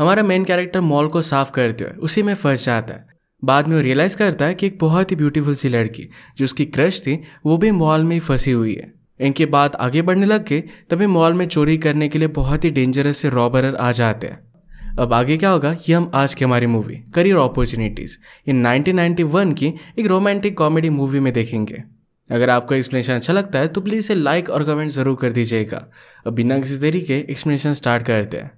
हमारा main character mall को साफ करते हुए उसी में फंस जाता है। बाद में वो रियलाइज करता है कि एक बहुत ही ब्यूटीफुल सी लड़की जो उसकी क्रश थी वो भी मॉल में ही फंसी हुई है। इनके बाद आगे बढ़ने लग के तभी मॉल में चोरी करने के लिए बहुत ही डेंजरस से रॉबर आ जाते हैं। अब आगे क्या होगा ये हम आज की हमारी मूवी करियर अपॉर्चुनिटीज इन 1991 की एक रोमांटिक कॉमेडी मूवी में देखेंगे। अगर आपको एक्सप्लेनेशन अच्छा लगता है तो प्लीज़ इसे लाइक और कमेंट ज़रूर कर दीजिएगा। अब बिना किसी देरी के एक्सप्लेनेशन स्टार्ट करते हैं।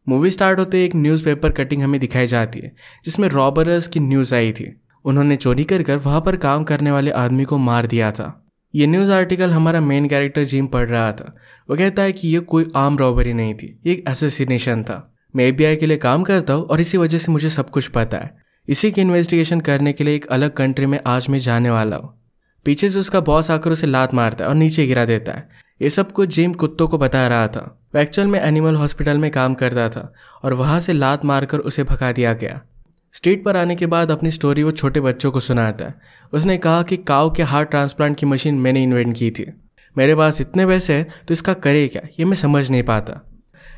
मूवी स्टार्ट होते ही एक न्यूज़पेपर कटिंग हमें दिखाई जाती है जिसमें रॉबर्स की न्यूज़ आई थी। उन्होंने चोरी कर वहाँ पर काम करने वाले आदमी को मार दिया था। ये न्यूज़ आर्टिकल हमारा मेन कैरेक्टर जिम पढ़ रहा था। वो कहता है कि ये कोई आम रॉबरी नहीं थी, ये एक असैसिनेशन था। मैं FBI के लिए काम करता हूँ और इसी वजह से मुझे सब कुछ पता है। इसी की इन्वेस्टिगेशन करने के लिए एक अलग कंट्री में आज मैं जाने वाला हूँ। पीछे से उसका बॉस आकर उसे लात मारता है और नीचे गिरा देता है। ये सब कुछ जिम कुत्तों को बता रहा था। वो एक्चुअल में एनिमल हॉस्पिटल में काम करता था और वहाँ से लात मारकर उसे भगा दिया गया। स्ट्रीट पर आने के बाद अपनी स्टोरी वो छोटे बच्चों को सुनाता है। उसने कहा कि काऊ के हार्ट ट्रांसप्लांट की मशीन मैंने इन्वेंट की थी। मेरे पास इतने पैसे हैं तो इसका करे क्या, ये मैं समझ नहीं पाता।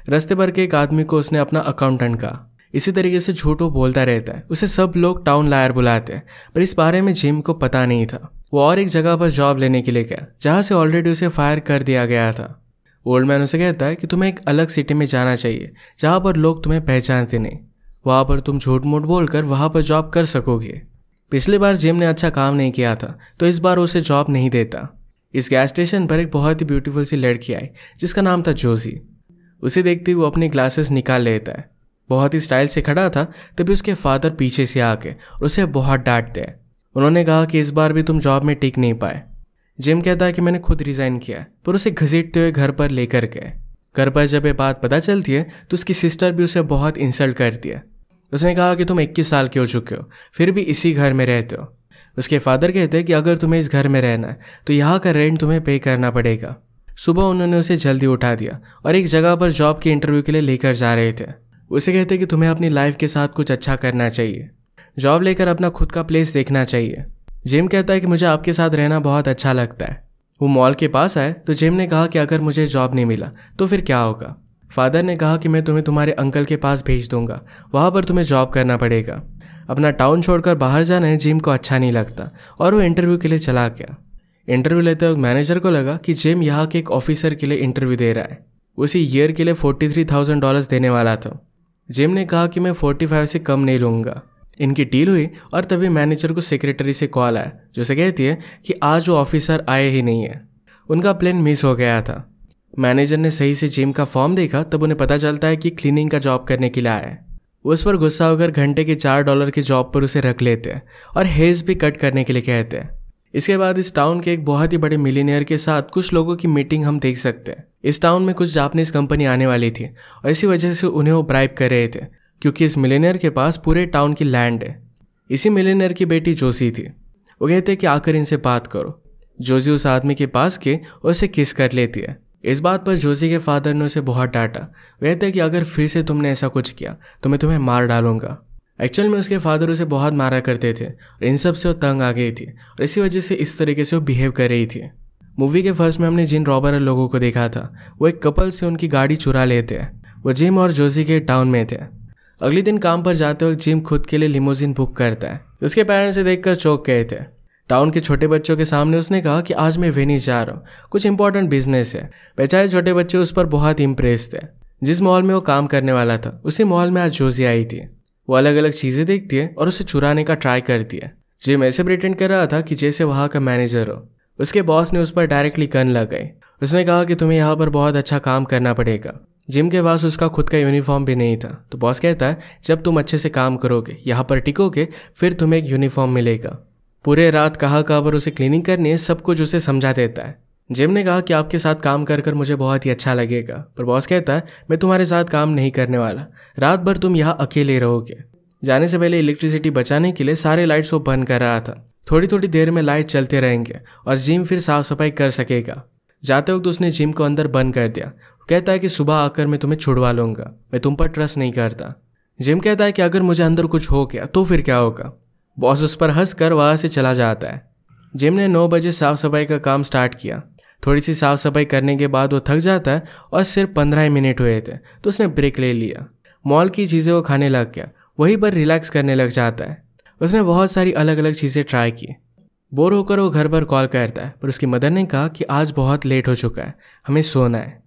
रास्ते भर के एक आदमी को उसने अपना अकाउंटेंट कहा। इसी तरीके से झूठ वो बोलता रहता है। उसे सब लोग टाउन लायर बुलाते हैं, पर इस बारे में जिम को पता नहीं था। वो और एक जगह पर जॉब लेने के लिए गया जहाँ से ऑलरेडी उसे फायर कर दिया गया था। ओल्ड मैन उसे कहता है कि तुम्हें एक अलग सिटी में जाना चाहिए जहाँ पर लोग तुम्हें पहचानते नहीं। वहाँ पर तुम झूठ मूठ बोलकर वहाँ पर जॉब कर सकोगे। पिछली बार जिम ने अच्छा काम नहीं किया था तो इस बार उसे जॉब नहीं देता। इस गैस स्टेशन पर एक बहुत ही ब्यूटीफुल सी लड़की आई जिसका नाम था जोजी। उसे देखते ही वो अपनी ग्लासेस निकाल लेता है। बहुत ही स्टाइल से खड़ा था तभी उसके फादर पीछे से आके और उसे बहुत डांटते हैं। उन्होंने कहा कि इस बार भी तुम जॉब में टिक नहीं पाए। जिम कहता है कि मैंने खुद रिजाइन किया है, पर उसे घसीटते हुए घर पर लेकर गए। घर पर जब ये बात पता चलती है तो उसकी सिस्टर भी उसे बहुत इंसल्ट करती है। उसने कहा कि तुम 21 साल के हो चुके हो फिर भी इसी घर में रहते हो। उसके फादर कहते हैं कि अगर तुम्हें इस घर में रहना है तो यहाँ का रेंट तुम्हें पे करना पड़ेगा। सुबह उन्होंने उसे जल्दी उठा दिया और एक जगह पर जॉब के इंटरव्यू के लिए लेकर जा रहे थे। उसे कहते कि तुम्हें अपनी लाइफ के साथ कुछ अच्छा करना चाहिए, जॉब लेकर अपना खुद का प्लेस देखना चाहिए। जिम कहता है कि मुझे आपके साथ रहना बहुत अच्छा लगता है। वो मॉल के पास आए तो जिम ने कहा कि अगर मुझे जॉब नहीं मिला तो फिर क्या होगा। फादर ने कहा कि मैं तुम्हें तुम्हारे अंकल के पास भेज दूंगा, वहाँ पर तुम्हें जॉब करना पड़ेगा। अपना टाउन छोड़कर बाहर जाना है जिम को अच्छा नहीं लगता और वो इंटरव्यू के लिए चला गया। इंटरव्यू लेते वक्त मैनेजर को लगा कि जिम यहाँ के एक ऑफिसर के लिए इंटरव्यू दे रहा है। उसी ईयर के लिए $43,000 देने वाला था। जिम ने कहा कि मैं 45 से कम नहीं लूँगा। इनकी डील हुई और तभी मैनेजर को सेक्रेटरी से कॉल आया जो उसे कहती है कि आज वो ऑफिसर आए ही नहीं है। उनका प्लान मिस हो गया था। मैनेजर ने सही से जिम का फॉर्म देखा तब उन्हें पता चलता है कि क्लीनिंग का जॉब करने के लिए आया है। उस पर गुस्सा होकर घंटे के $4 की जॉब पर उसे रख लेते हैं और हेज भी कट करने के लिए कहते हैं। इसके बाद इस टाउन के एक बहुत ही बड़े मिलियनियर के साथ कुछ लोगों की मीटिंग हम देख सकते हैं। इस टाउन में कुछ जापानीज कंपनी आने वाली थी और इसी वजह से उन्हें वो ब्राइब कर रहे थे क्योंकि इस मिलियनियर के पास पूरे टाउन की लैंड है। इसी मिलियनियर की बेटी जोशी थी। वो कहते हैं कि आकर इनसे बात करो। जोशी उस आदमी के पास के और उसे किस कर लेती है। इस बात पर जोशी के फादर ने उसे बहुत डांटा। वो कहते हैं कि अगर फिर से तुमने ऐसा कुछ किया तो मैं तुम्हें मार डालूंगा। एक्चुअल में उसके फादर उसे बहुत मारा करते थे और इन सब से वो तंग आ गई थी और इसी वजह से इस तरीके से वो बिहेव कर रही थी। मूवी के फर्स्ट में हमने जिन रॉबर लोगों को देखा था वो एक कपल से उनकी गाड़ी चुरा लेते हैं। वो जिम और जोशी के टाउन में थे। अगले दिन काम पर जाते वक्त जिम खुद के लिए लिमोजिन बुक करता है। उसके पेरेंट्स से देखकर चौंक गए थे। टाउन के छोटे बच्चों के सामने उसने कहा कि आज मैं वेनिस जा रहा हूँ, कुछ इंपॉर्टेंट बिजनेस है। बेचारे छोटे बच्चे उस पर बहुत इम्प्रेस थे। जिस मॉल में वो काम करने वाला था उसी मॉल में आज जोशी आई थी। वो अलग अलग चीज़ें देखती है और उसे चुराने का ट्राई करती है। जिम ऐसे प्रिटेंड कर रहा था कि जैसे वहाँ का मैनेजर हो। उसके बॉस ने उस पर डायरेक्टली गन लगाई। उसने कहा कि तुम्हें यहाँ पर बहुत अच्छा काम करना पड़ेगा। जिम के पास उसका खुद का यूनिफॉर्म भी नहीं था तो बॉस कहता है जब तुम अच्छे से काम करोगे, यहाँ पर टिकोगे, फिर तुम्हें एक यूनिफॉर्म मिलेगा। पूरे रात कहाँ पर उसे क्लीनिंग करनी है, सब कुछ उसे समझा देता है। जिम ने कहा कि आपके साथ काम कर मुझे बहुत ही अच्छा लगेगा, पर बॉस कहता है मैं तुम्हारे साथ काम नहीं करने वाला। रात भर तुम यहाँ अकेले रहोगे। जाने से पहले इलेक्ट्रिसिटी बचाने के लिए सारे लाइट्स वो बंद कर रहा था। थोड़ी थोड़ी देर में लाइट चलते रहेंगे और जिम फिर साफ सफाई कर सकेगा। जाते वक्त उसने जिम को अंदर बंद कर दिया। कहता है कि सुबह आकर मैं तुम्हें छुड़वा लूँगा, मैं तुम पर ट्रस्ट नहीं करता। जिम कहता है कि अगर मुझे अंदर कुछ हो गया तो फिर क्या होगा। बॉस उस पर हंसकर वहाँ से चला जाता है। जिम ने 9 बजे साफ सफाई का काम स्टार्ट किया। थोड़ी सी साफ सफाई करने के बाद वो थक जाता है और सिर्फ 15 मिनट हुए थे तो उसने ब्रेक ले लिया। मॉल की चीज़ें वो खाने लग गया, वहीं पर रिलैक्स करने लग जाता है। उसने बहुत सारी अलग अलग चीज़ें ट्राई की। बोर होकर वो घर पर कॉल करता है, पर उसकी मदर ने कहा कि आज बहुत लेट हो चुका है, हमें सोना है।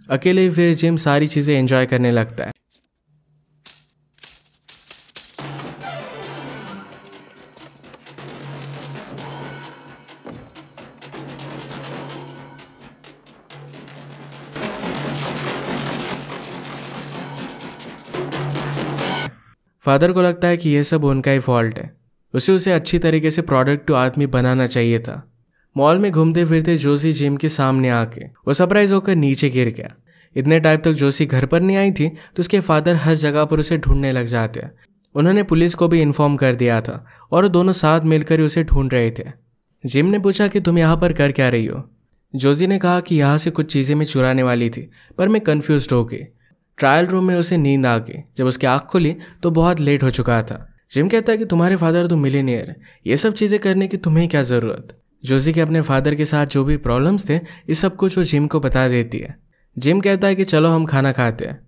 अकेले फिर जिम सारी चीज़ें एंजॉय करने लगता है। फादर को लगता है कि यह सब उनका ही फॉल्ट है, उसे अच्छी तरीके से प्रोडक्टिव आदमी बनाना चाहिए था। मॉल में घूमते फिरते जोशी जिम के सामने आके वो सरप्राइज होकर नीचे गिर गया। इतने टाइम तक जोशी घर पर नहीं आई थी तो उसके फादर हर जगह पर उसे ढूंढने लग जाते हैं। उन्होंने पुलिस को भी इन्फॉर्म कर दिया था और दोनों साथ मिलकर ही उसे ढूंढ रहे थे। जिम ने पूछा कि तुम यहाँ पर कर क्या रही हो। जोशी ने कहा कि यहाँ से कुछ चीज़ें मैं चुराने वाली थी, पर मैं कन्फ्यूज हो गई। ट्रायल रूम में उसे नींद आ गई। जब उसकी आँख खुली तो बहुत लेट हो चुका था। जिम कहता है कि तुम्हारे फादर तो मिलीनियर है, ये सब चीज़ें करने की तुम्हें क्या ज़रूरत। जोशी के अपने फादर के साथ जो भी प्रॉब्लम्स थे ये सब कुछ वो जिम को बता देती है। जिम कहता है कि चलो हम खाना खाते हैं।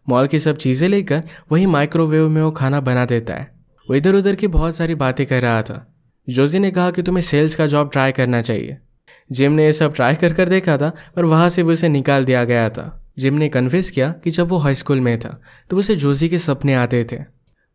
मॉल की सब चीज़ें लेकर वही माइक्रोवेव में वो खाना बना देता है। वो इधर उधर की बहुत सारी बातें कर रहा था। जोशी ने कहा कि तुम्हें सेल्स का जॉब ट्राई करना चाहिए। जिम ने ये सब ट्राई कर देखा था, पर वहाँ से भी उसे निकाल दिया गया था। जिम ने कन्फेस किया कि जब वो हाई स्कूल में था तो उसे जोशी के सपने आते थे।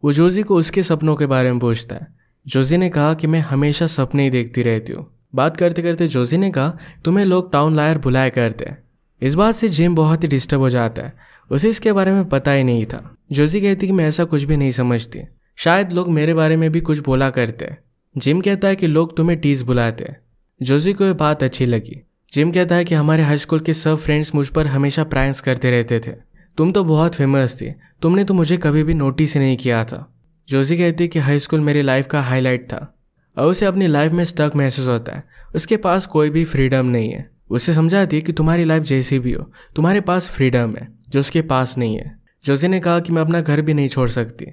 वो जोशी को उसके सपनों के बारे में पूछता है। जोशी ने कहा कि मैं हमेशा सपने ही देखती रहती हूँ। बात करते करते जोशी ने कहा तुम्हें लोग टाउन लायर बुलाया करते हैं। इस बात से जिम बहुत ही डिस्टर्ब हो जाता है, उसे इसके बारे में पता ही नहीं था। जोशी कहती कि मैं ऐसा कुछ भी नहीं समझती, शायद लोग मेरे बारे में भी कुछ बोला करते हैं। जिम कहता है कि लोग तुम्हें टीज बुलाते हैं। जोशी को ये बात अच्छी लगी। जिम कहता है कि हमारे हाई स्कूल के सब फ्रेंड्स मुझ पर हमेशा प्रैंक्स करते रहते थे, तुम तो बहुत फेमस थी, तुमने तो मुझे कभी भी नोटिस ही नहीं किया था। जोशी कहती कि हाई स्कूल मेरी लाइफ का हाईलाइट था और उसे अपनी लाइफ में स्टक महसूस होता है। उसके पास कोई भी फ्रीडम नहीं है। उसे समझाती है कि तुम्हारी लाइफ जैसी भी हो, तुम्हारे पास फ्रीडम है जो उसके पास नहीं है। जोशी ने कहा कि मैं अपना घर भी नहीं छोड़ सकती।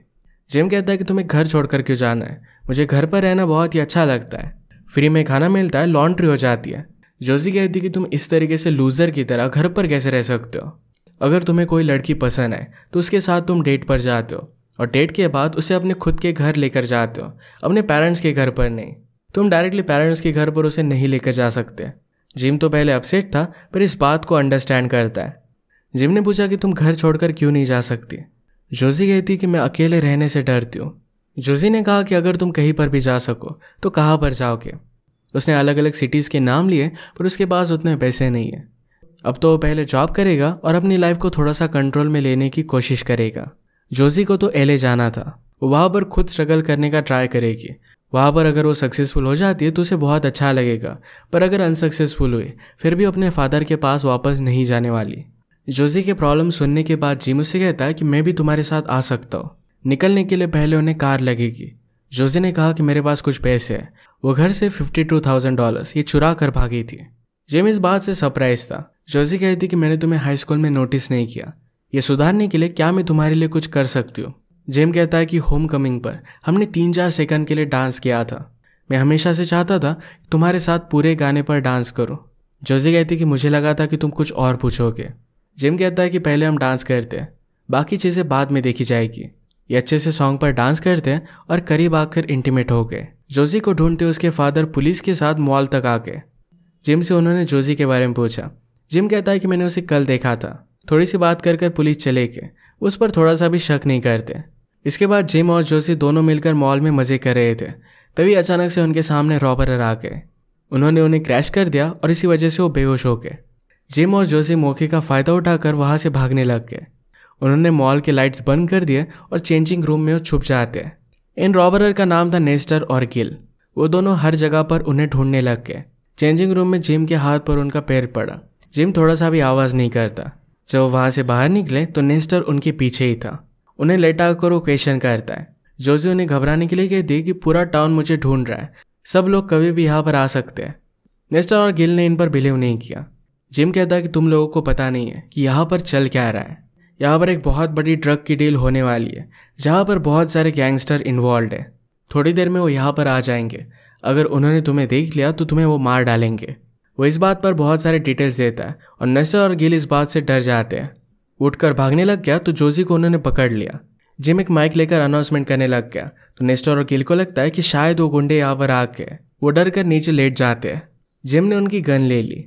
जिम कहता है कि तुम्हें घर छोड़कर क्यों जाना है, मुझे घर पर रहना बहुत ही अच्छा लगता है, फ्री में खाना मिलता है, लॉन्ड्री हो जाती है। जोशी कहती कि तुम इस तरीके से लूजर की तरह घर पर कैसे रह सकते हो। अगर तुम्हें कोई लड़की पसंद है तो उसके साथ तुम डेट पर जाते हो और डेट के बाद उसे अपने खुद के घर लेकर जाते हो, अपने पेरेंट्स के घर पर नहीं। तुम डायरेक्टली पेरेंट्स के घर पर उसे नहीं लेकर जा सकते। जिम तो पहले अपसेट था, पर इस बात को अंडरस्टैंड करता है। जिम ने पूछा कि तुम घर छोड़कर क्यों नहीं जा सकती। जोशी कहती कि मैं अकेले रहने से डरती हूँ। जोशी ने कहा कि अगर तुम कहीं पर भी जा सको तो कहाँ पर जाओगे। उसने अलग अलग सिटीज़ के नाम लिए, पर उसके पास उतने पैसे नहीं है। अब तो वो पहले जॉब करेगा और अपनी लाइफ को थोड़ा सा कंट्रोल में लेने की कोशिश करेगा। जोशी को तो एलए जाना था, वो वहाँ पर खुद स्ट्रगल करने का ट्राई करेगी। वहाँ पर अगर वो सक्सेसफुल हो जाती है तो उसे बहुत अच्छा लगेगा, पर अगर अनसक्सेसफुल हुई फिर भी अपने फादर के पास वापस नहीं जाने वाली। जोशी के प्रॉब्लम सुनने के बाद जिम उससे कहता है कि मैं भी तुम्हारे साथ आ सकता हूँ। निकलने के लिए पहले उन्हें कार लगेगी। जोशी ने कहा कि मेरे पास कुछ पैसे हैं। वो घर से $52,000 ये चुरा कर भागी थी। जिम इस बात से सरप्राइज था। जोशी कहती कि मैंने तुम्हें हाई स्कूल में नोटिस नहीं किया, ये सुधारने के लिए क्या मैं तुम्हारे लिए कुछ कर सकती हूँ। जिम कहता है कि होम कमिंग पर हमने 3-4 सेकंड के लिए डांस किया था, मैं हमेशा से चाहता था कि तुम्हारे साथ पूरे गाने पर डांस करूँ। जोशी कहती कि मुझे लगा था कि तुम कुछ और पूछोगे। जिम कहता है कि पहले हम डांस करते हैं, बाकी चीज़ें बाद में देखी जाएगी। ये अच्छे से सॉन्ग पर डांस करते हैं और करीब आकर इंटीमेट हो गए। जोशी को ढूंढते उसके फादर पुलिस के साथ मॉल तक आ गए। जिम से उन्होंने जोशी के बारे में पूछा। जिम कहता है कि मैंने उसे कल देखा था। थोड़ी सी बात कर पुलिस चले गए, उस पर थोड़ा सा भी शक नहीं करते। इसके बाद जिम और जोशी दोनों मिलकर मॉल में मज़े कर रहे थे। तभी अचानक से उनके सामने रॉबर आ गए। उन्होंने उन्हें क्रैश कर दिया और इसी वजह से वो बेहोश हो गए। जिम और जोशी मौके का फ़ायदा उठाकर वहाँ से भागने लग गए। उन्होंने मॉल के लाइट्स बंद कर दिए और चेंजिंग रूम में वो छुप जाते हैं। इन रॉबरर का नाम था नेस्टर और गिल। वो दोनों हर जगह पर उन्हें ढूंढने लग गए। चेंजिंग रूम में जिम के हाथ पर उनका पैर पड़ा। जिम थोड़ा सा भी आवाज़ नहीं करता। जब वो वहाँ से बाहर निकले तो नेस्टर उनके पीछे ही था। उन्हें लेटा कर वो क्वेश्चन करता है। जोशी उन्हें घबराने के लिए कहती है कि पूरा टाउन मुझे ढूंढ रहा है, सब लोग कभी भी यहाँ पर आ सकते हैं। नेस्टर और गिल ने इन पर बिलीव नहीं किया। जिम कहता है कि तुम लोगों को पता नहीं है कि यहाँ पर चल क्या रहा है। यहाँ पर एक बहुत बड़ी ड्रग की डील होने वाली है, जहाँ पर बहुत सारे गैंगस्टर इन्वॉल्व है। थोड़ी देर में वो यहाँ पर आ जाएंगे। अगर उन्होंने तुम्हें देख लिया तो तुम्हें वो मार डालेंगे। वो इस बात पर बहुत सारे डिटेल्स देता है और नेस्टर और गिल इस बात से डर जाते हैं। उठकर भागने लग गया तो जोजी को उन्होंने पकड़ लिया। जिम एक माइक लेकर अनाउंसमेंट करने लग गया तो नेस्टर और गिल को लगता है कि शायद वो गुंडे यहाँ पर आ गए। वो डर कर नीचे लेट जाते हैं। जिम ने उनकी गन ले ली।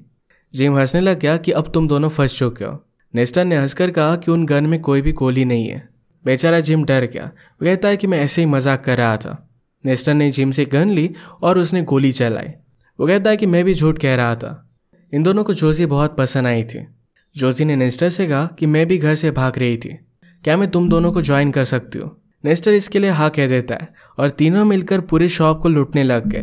जिम हंसने लग गया कि अब तुम दोनों फंस चुके हो। नेस्टर ने हंसकर कहा कि उन गन में कोई भी गोली नहीं है। बेचारा जिम डर गया। वो कहता है कि मैं ऐसे ही मजाक कर रहा था। नेस्टर ने जिम से गन ली और उसने गोली चलाई। वो कहता है कि मैं भी झूठ कह रहा था। इन दोनों को जोजी बहुत पसंद आई थी। जोजी ने नेस्टर से कहा कि मैं भी घर से भाग रही थी, क्या मैं तुम दोनों को ज्वाइन कर सकती हूँ। नेस्टर इसके लिए हाँ कह देता है और तीनों मिलकर पूरी शॉप को लूटने लग गए।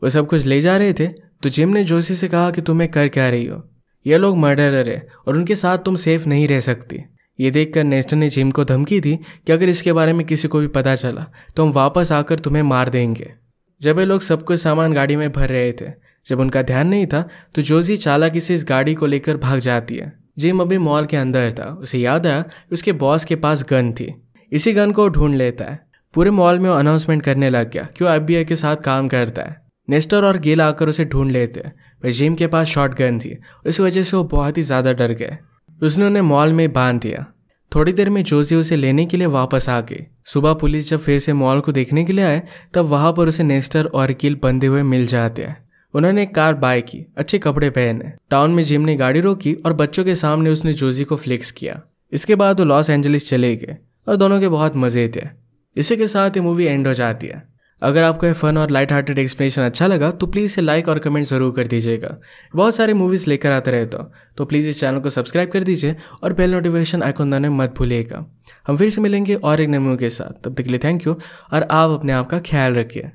वो सब कुछ ले जा रहे थे तो जिम ने जोजी से कहा कि तुम्हें कर क्या रही हो, ये लोग मर्डरर है और उनके साथ तुम सेफ नहीं रह सकती। ये देखकर नेस्टर ने जिम को धमकी दी कि अगर इसके बारे में किसी को भी पता चला तो हम वापस आकर तुम्हें मार देंगे। जब ये लोग सब कुछ सामान गाड़ी में भर रहे थे, जब उनका ध्यान नहीं था तो जोजी चालाकी से इस गाड़ी को लेकर भाग जाती है। जिम अभी मॉल के अंदर था। उसे याद आया कि उसके बॉस के पास गन थी। इसी गन को ढूंढ लेता है। पूरे मॉल में वो अनाउंसमेंट करने लग गया कि वो FBI के साथ काम करता है। नेस्टर और गिल आकर उसे ढूंढ लेते हैं। वह जिम के पास शॉट गन थी, इस वजह से वो बहुत ही ज़्यादा डर गए। उसने उन्हें मॉल में बांध दिया। थोड़ी देर में जोजी उसे लेने के लिए वापस आ गई। सुबह पुलिस जब फिर से मॉल को देखने के लिए आए तब वहाँ पर उसे नेस्टर और गिल बंधे हुए मिल जाते हैं। उन्होंने एक कार बाय की, अच्छे कपड़े पहने। टाउन में जिम ने गाड़ी रोकी और बच्चों के सामने उसने जोजी को फ्लेक्स किया। इसके बाद वो लॉस एंजलिस चले गए और दोनों के बहुत मज़े थे। इसी के साथ ये मूवी एंड हो जाती है। अगर आपको ये फन और लाइट हार्टेड एक्सप्लेनेशन अच्छा लगा तो प्लीज़ इसे लाइक और कमेंट ज़रूर कर दीजिएगा। बहुत सारे मूवीज़ लेकर आते रहता हूँ तो प्लीज़ इस चैनल को सब्सक्राइब कर दीजिए और बेल नोटिफिकेशन आइकॉन दबाना मत भूलिएगा। हम फिर से मिलेंगे और एक नए मूवी के साथ। तब तक के लिए थैंक यू और आप अपने आप का ख्याल रखिए।